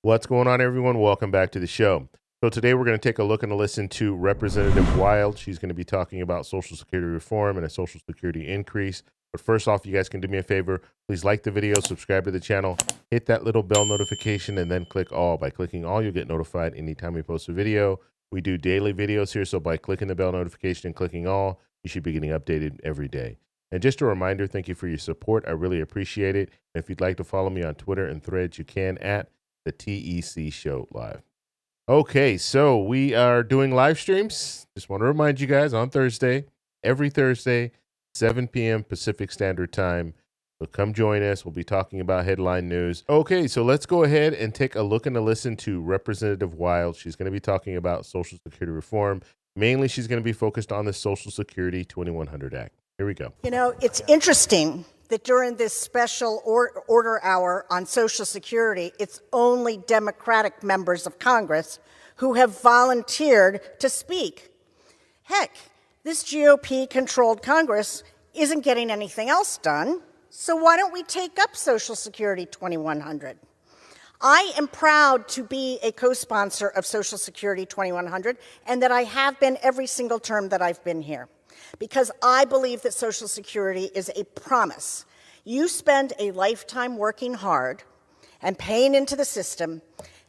What's going on, everyone? Welcome back to the show. So today we're going to take a look and a listen to Representative Wild. She's going to be talking about Social Security reform and a Social Security increase. But first off, you guys can do me a favor. Please like the video, subscribe to the channel, hit that little bell notification, and then click all. By clicking all, you'll get notified anytime we post a video. We do daily videos here, so by clicking the bell notification and clicking all, you should be getting updated every day. And just a reminder, thank you for your support. I really appreciate it. And if you'd like to follow me on Twitter and Threads, you can at the TEC Show Live. Okay, so we are doing live streams. Just want to remind you guys on Thursday, every Thursday, 7 p.m. Pacific Standard Time. So come join us. We'll be talking about headline news. Okay, so let's go ahead and take a look and a listen to Representative Wild. She's going to be talking about Social Security reform. Mainly, she's going to be focused on the Social Security 2100 Act. Here we go. You know, it's interesting that during this special order hour on Social Security, it's only Democratic members of Congress who have volunteered to speak. Heck, this GOP-controlled Congress isn't getting anything else done, so why don't we take up Social Security 2100? I am proud to be a co-sponsor of Social Security 2100, and that I have been every single term that I've been here, because I believe that Social Security is a promise. You spend a lifetime working hard and paying into the system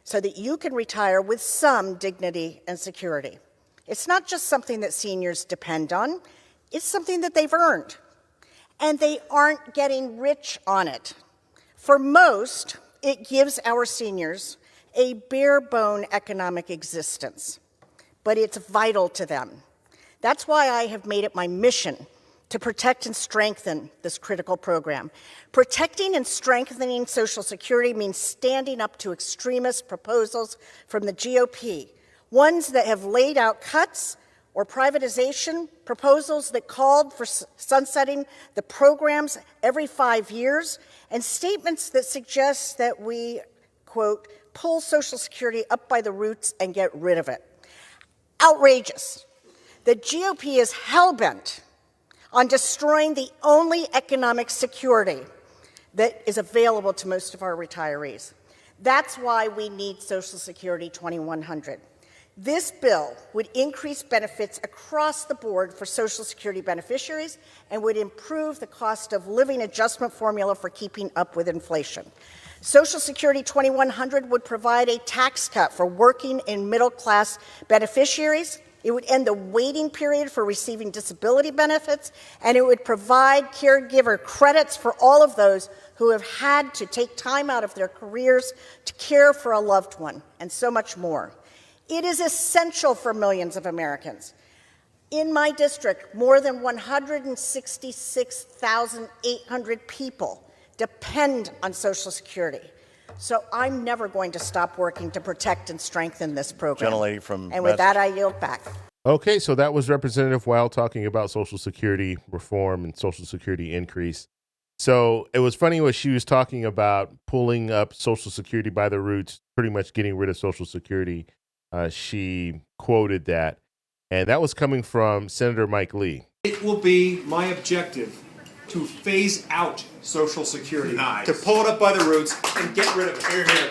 so that you can retire with some dignity and security. It's not just something that seniors depend on, it's something that they've earned. And they aren't getting rich on it. For most, it gives our seniors a bare-bone economic existence, but it's vital to them. That's why I have made it my mission to protect and strengthen this critical program. Protecting and strengthening Social Security means standing up to extremist proposals from the GOP, ones that have laid out cuts or privatization, proposals that called for sunsetting the programs every 5 years, and statements that suggest that we, quote, pull Social Security up by the roots and get rid of it. Outrageous. The GOP is hell-bent on destroying the only economic security that is available to most of our retirees. That's why we need Social Security 2100. This bill would increase benefits across the board for Social Security beneficiaries and would improve the cost of living adjustment formula for keeping up with inflation. Social Security 2100 would provide a tax cut for working and middle-class beneficiaries. It would end the waiting period for receiving disability benefits, and it would provide caregiver credits for all of those who have had to take time out of their careers to care for a loved one, and so much more. It is essential for millions of Americans. In my district, more than 166,800 people depend on Social Security. So I'm never going to stop working to protect and strengthen this program. Gentlelady from and with that, I yield back. Okay, so that was Representative Wild talking about Social Security reform and Social Security increase. So it was funny when she was talking about pulling up Social Security by the roots, pretty much getting rid of Social Security. She quoted that, and that was coming from Senator Mike Lee. It will be my objective to phase out Social Security, to pull it up by the roots and get rid of it. Here, here,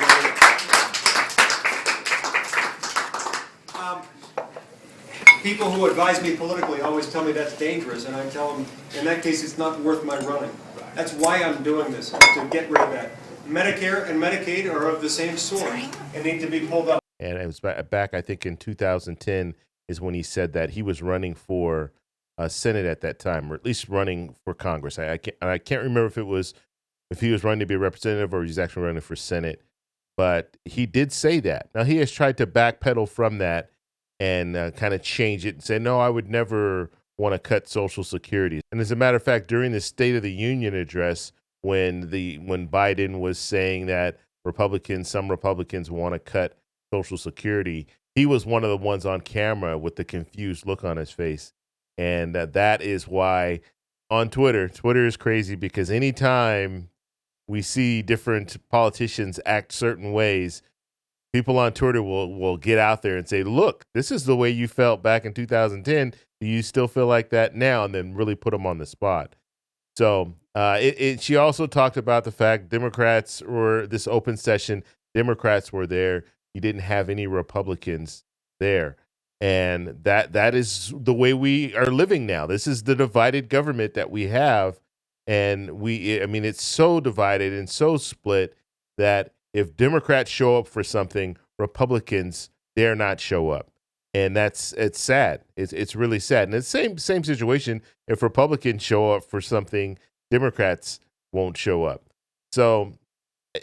people who advise me politically always tell me that's dangerous, and I tell them, in that case, it's not worth my running. That's why I'm doing this, to get rid of that. Medicare and Medicaid are of the same sort and need to be pulled up. And it was back, I think, in 2010 is when he said that he was running for Senate at that time, or at least running for Congress. I can't remember if he was running to be a representative or he's actually running for Senate, but he did say that. Now he has tried to backpedal from that and kind of change it and say, no, I would never want to cut Social Security. And as a matter of fact, during the State of the Union address, when Biden was saying that some Republicans want to cut Social Security, he was one of the ones on camera with the confused look on his face. And that is why on Twitter is crazy, because anytime we see different politicians act certain ways, people on Twitter will get out there and say, look, this is the way you felt back in 2010. Do you still feel like that now? And then really put them on the spot. So she also talked about the fact Democrats, or this open session, Democrats were there. You didn't have any Republicans there. And that is the way we are living now. This is the divided government that we have. And I mean, it's so divided and so split that if Democrats show up for something, Republicans dare not show up. And it's sad. It's really sad. And it's the same situation. If Republicans show up for something, Democrats won't show up. So,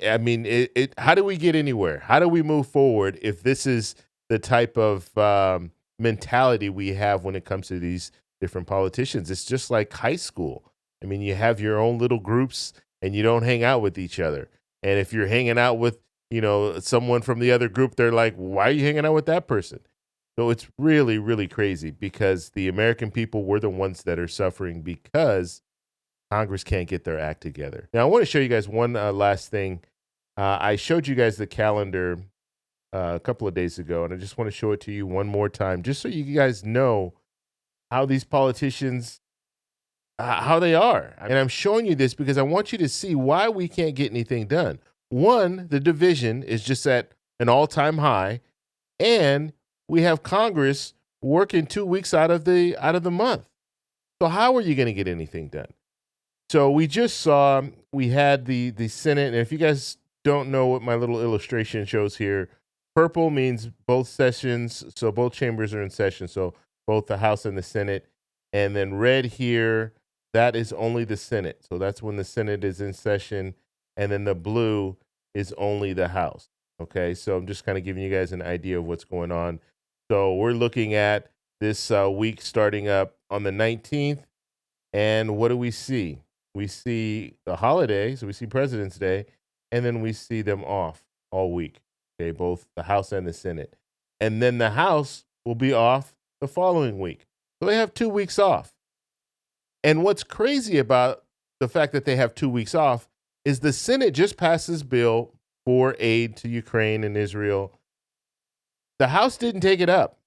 I mean, how do we get anywhere? How do we move forward if this is the type of mentality we have when it comes to these different politicians? It's just like high school. I mean, you have your own little groups and you don't hang out with each other. And if you're hanging out with, someone from the other group, they're like, why are you hanging out with that person? So it's really, really crazy because the American people were the ones that are suffering because Congress can't get their act together. Now, I want to show you guys one last thing. I showed you guys the calendar a couple of days ago, and I just want to show it to you one more time, just so you guys know how these politicians, how they are. And I'm showing you this because I want you to see why we can't get anything done. One, the division is just at an all-time high, and we have Congress working 2 weeks out of the month. So how are you going to get anything done? So we just saw, we had the Senate, and if you guys don't know what my little illustration shows here, purple means both sessions, so both chambers are in session, so both the House and the Senate. And then red here, that is only the Senate. So that's when the Senate is in session. And then the blue is only the House. Okay, so I'm just kind of giving you guys an idea of what's going on. So we're looking at this week starting up on the 19th. And what do we see? We see the holiday, so we see President's Day, and then we see them off all week. Okay, both the House and the Senate. And then the House will be off the following week. So they have 2 weeks off. And what's crazy about the fact that they have 2 weeks off is the Senate just passed this bill for aid to Ukraine and Israel. The House didn't take it up.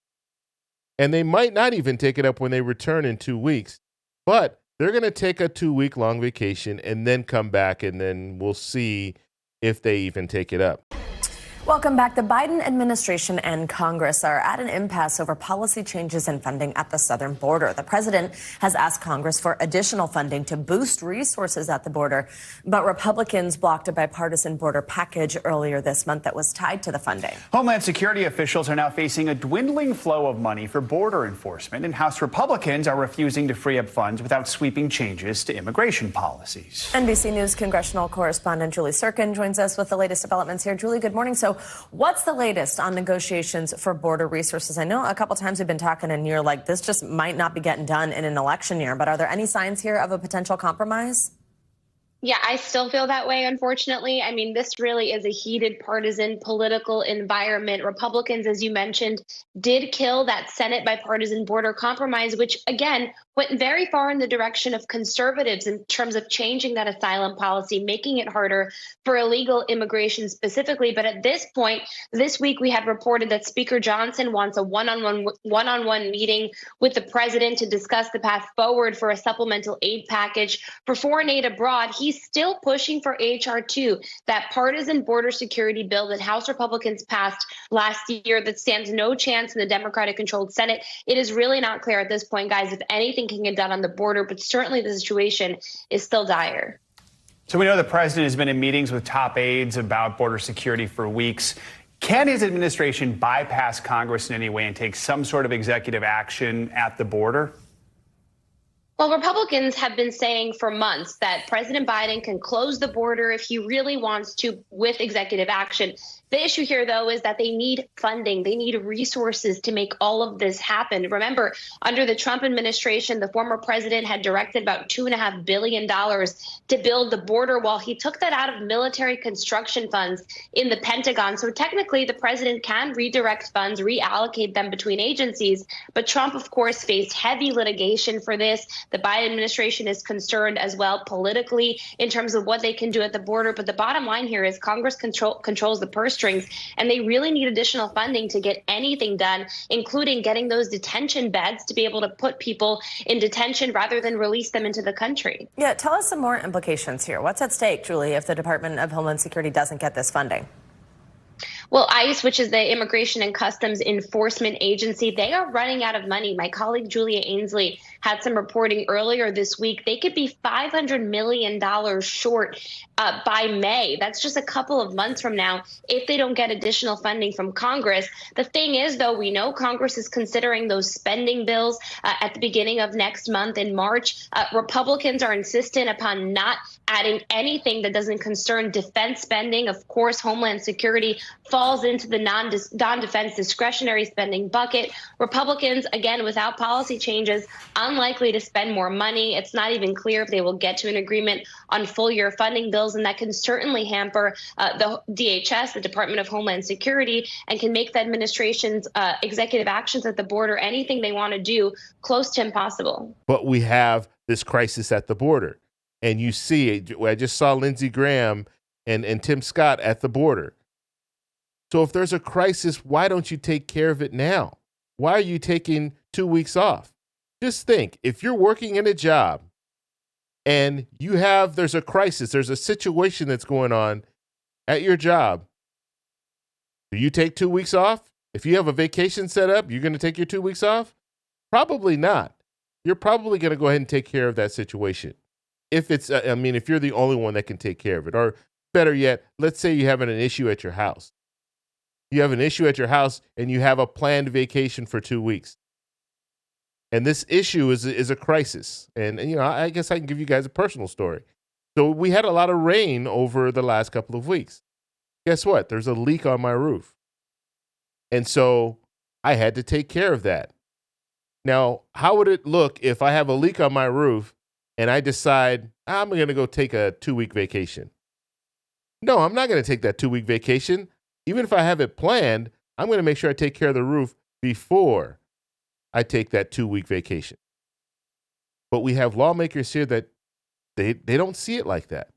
And they might not even take it up when they return in 2 weeks. But they're going to take a 2-week long vacation and then come back, and then we'll see if they even take it up. Welcome back. The Biden administration and Congress are at an impasse over policy changes and funding at the southern border. The president has asked Congress for additional funding to boost resources at the border, but Republicans blocked a bipartisan border package earlier this month that was tied to the funding. Homeland Security officials are now facing a dwindling flow of money for border enforcement, and House Republicans are refusing to free up funds without sweeping changes to immigration policies. NBC News congressional correspondent Julie Sirkin joins us with the latest developments here. Julie, good morning. So what's the latest on negotiations for border resources? I know a couple times we've been talking and you're like, this just might not be getting done in an election year, but are there any signs here of a potential compromise? Yeah, I still feel that way, unfortunately. I mean, this really is a heated partisan political environment. Republicans, as you mentioned, did kill that Senate bipartisan border compromise, which, again, went very far in the direction of conservatives in terms of changing that asylum policy, making it harder for illegal immigration specifically. But at this point, this week, we had reported that Speaker Johnson wants a one-on-one meeting with the president to discuss the path forward for a supplemental aid package for foreign aid abroad. He's still pushing for H.R. 2, that partisan border security bill that House Republicans passed last year that stands no chance in the Democratic-controlled Senate. It is really not clear at this point, guys, if anything can get done on the border, but certainly the situation is still dire. So we know the president has been in meetings with top aides about border security for weeks. Can his administration bypass Congress in any way and take some sort of executive action at the border? Well, Republicans have been saying for months that President Biden can close the border if he really wants to with executive action. The issue here, though, is that they need funding. They need resources to make all of this happen. Remember, under the Trump administration, the former president had directed about $2.5 billion to build the border while he took that out of military construction funds in the Pentagon. So technically, the president can redirect funds, reallocate them between agencies. But Trump, of course, faced heavy litigation for this. The Biden administration is concerned as well politically in terms of what they can do at the border. But the bottom line here is Congress controls the purse strings, and they really need additional funding to get anything done, including getting those detention beds to be able to put people in detention rather than release them into the country. Yeah, tell us some more implications here. What's at stake, Julie, if the Department of Homeland Security doesn't get this funding? Well, ICE, which is the Immigration and Customs Enforcement Agency, they are running out of money. My colleague Julia Ainsley had some reporting earlier this week. They could be $500 million short by May. That's just a couple of months from now if they don't get additional funding from Congress. The thing is, though, we know Congress is considering those spending bills at the beginning of next month in March. Republicans are insistent upon not adding anything that doesn't concern defense spending. Of course, Homeland Security falls into the non-defense discretionary spending bucket. Republicans, again, without policy changes, unlikely to spend more money. It's not even clear if they will get to an agreement on full-year funding bills, and that can certainly hamper the DHS, the Department of Homeland Security, and can make the administration's executive actions at the border, anything they want to do, close to impossible. But we have this crisis at the border. And you see, I just saw Lindsey Graham and Tim Scott at the border. So if there's a crisis, why don't you take care of it now? Why are you taking 2 weeks off? Just think, if you're working in a job and there's a crisis, there's a situation that's going on at your job, do you take 2 weeks off? If you have a vacation set up, you're going to take your 2 weeks off? Probably not. You're probably going to go ahead and take care of that situation. If if you're the only one that can take care of it, or better yet, let's say you're having an issue at your house. You have an issue at your house and you have a planned vacation for 2 weeks. And this issue is a crisis. And I guess I can give you guys a personal story. So we had a lot of rain over the last couple of weeks. Guess what? There's a leak on my roof. And so I had to take care of that. Now, how would it look if I have a leak on my roof and I decide I'm going to go take a 2-week vacation? No, I'm not going to take that 2-week vacation. Even if I have it planned, I'm going to make sure I take care of the roof before I take that 2-week vacation. But we have lawmakers here that they don't see it like that.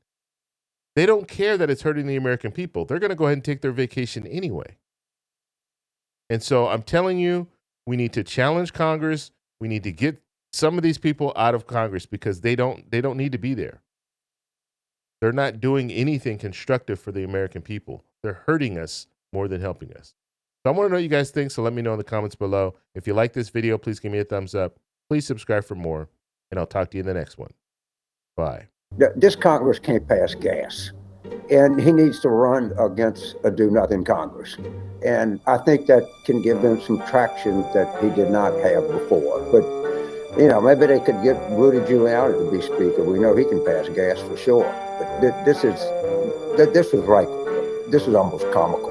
They don't care that it's hurting the American people. They're going to go ahead and take their vacation anyway. And so I'm telling you, we need to challenge Congress. We need to get some of these people out of Congress because they don't need to be there. They're not doing anything constructive for the American people. They're hurting us more than helping us. So I want to know what you guys think, so let me know in the comments below. If you like this video, please give me a thumbs up. Please subscribe for more, and I'll talk to you in the next one. Bye. This Congress can't pass gas, and he needs to run against a do-nothing Congress. And I think that can give them some traction that he did not have before. But, maybe they could get Rudy Giuliani to be speaker. We know he can pass gas for sure. But this is almost comical.